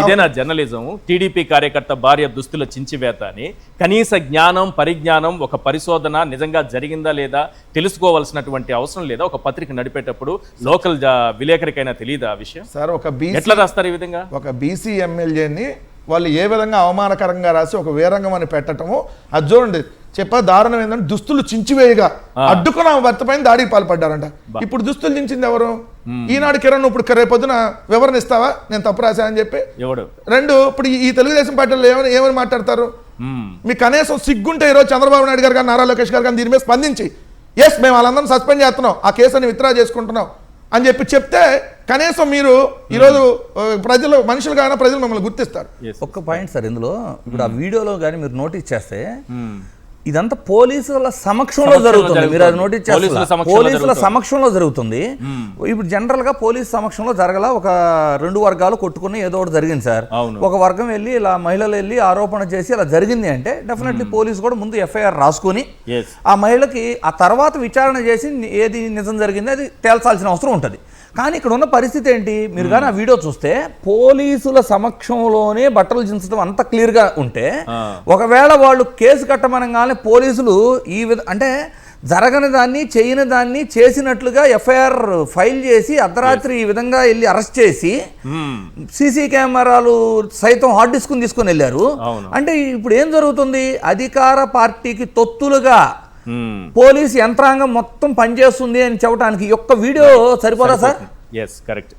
ఇదేనా journalism? TDP కార్యకర్త భార్య దుస్తుల చించివేత అని కనీస జ్ఞానం పరిజ్ఞానం, ఒక పరిశోధన నిజంగా జరిగిందా లేదా తెలుసుకోవాల్సినటువంటి అవసరం లేదా? ఒక పత్రిక నడిపేటప్పుడు లోకల్ విలేకరికైనా తెలియదా ఆ విషయం? సార్ ఒక ఎట్లా రాస్తారు ఈ విధంగా? ఒక బీసీ ఎమ్మెల్యేని వాళ్ళు ఏ విధంగా అవమానకరంగా రాసి ఒక వీరంగం అని పెట్టడము, అది చూడండి. దారుణం ఏంటంటే దుస్తులు చించివేయగా అడ్డుకున్న భర్త పైన దాడికి పాల్పడ్డారంట. ఇప్పుడు దుస్తులు చించింది ఎవరు? ఈనాడు కిరణ్ ఇప్పుడు రేపొద్దున వివరణ ఇస్తావా నేను తప్పు రాశానని చెప్పి? రెండు ఇప్పుడు ఈ తెలుగుదేశం పార్టీలో ఏమని మాట్లాడతారు? మీకు కనీసం సిగ్గుంటే ఈరోజు చంద్రబాబు నాయుడు గారు కానీ నారా లోకేష్ గారు కానీ దీని మీద స్పందించి ఎస్ మేము వాళ్ళందరం సస్పెండ్ చేస్తున్నాం, ఆ కేసుని విత్డ్రా చేసుకుంటున్నాం అని చెప్పి చెప్తే కనీసం మీరు ఈరోజు ప్రజలు మనుషులుగానే ప్రజలు మిమ్మల్ని గుర్తిస్తారు. ఒక్క పాయింట్ సార్, ఇందులో ఇప్పుడు ఆ వీడియోలో కానీ మీరు నోటీస్ చేస్తే ఇదంతా పోలీసుల సమక్షంలో జరుగుతుంది. మీరు అది నోటీస్ చేస్తారు, పోలీసుల సమక్షంలో జరుగుతుంది. ఇప్పుడు జనరల్ గా పోలీసు సమక్షంలో జరగల, ఒక రెండు వర్గాలు కొట్టుకుని ఏదో ఒకటి జరిగింది సార్. ఒక వర్గం వెళ్ళి ఇలా మహిళలు వెళ్ళి ఆరోపణ చేసి ఇలా జరిగింది అంటే డెఫినెట్లీ పోలీసు కూడా ముందు ఎఫ్ఐఆర్ రాసుకొని ఆ మహిళకి ఆ తర్వాత విచారణ చేసి ఏది నిజం జరిగింది అది తేల్చాల్సిన అవసరం ఉంటుంది. కానీ ఇక్కడ ఉన్న పరిస్థితి ఏంటి? మీరు కానీ ఆ వీడియో చూస్తే పోలీసుల సమక్షంలోనే బట్టలు చించడం అంత క్లియర్గా ఉంటే, ఒకవేళ వాళ్ళు కేసు కట్టమనగానే పోలీసులు అంటే జరగని దాన్ని చేయని దాన్ని చేసినట్లుగా ఎఫ్ఐఆర్ ఫైల్ చేసి అర్ధరాత్రి ఈ విధంగా వెళ్ళి అరెస్ట్ చేసి సీసీ కెమెరాలు సైతం హార్డ్ డిస్క్ తీసుకొని వెళ్ళారు అంటే ఇప్పుడు ఏం జరుగుతుంది? అధికార పార్టీకి తొత్తులుగా పోలీస్ యంత్రాంగం మొత్తం పనిచేస్తుంది అని చెప్పడానికి ఒక్క వీడియో సరిపోదా సార్? కరెక్ట్.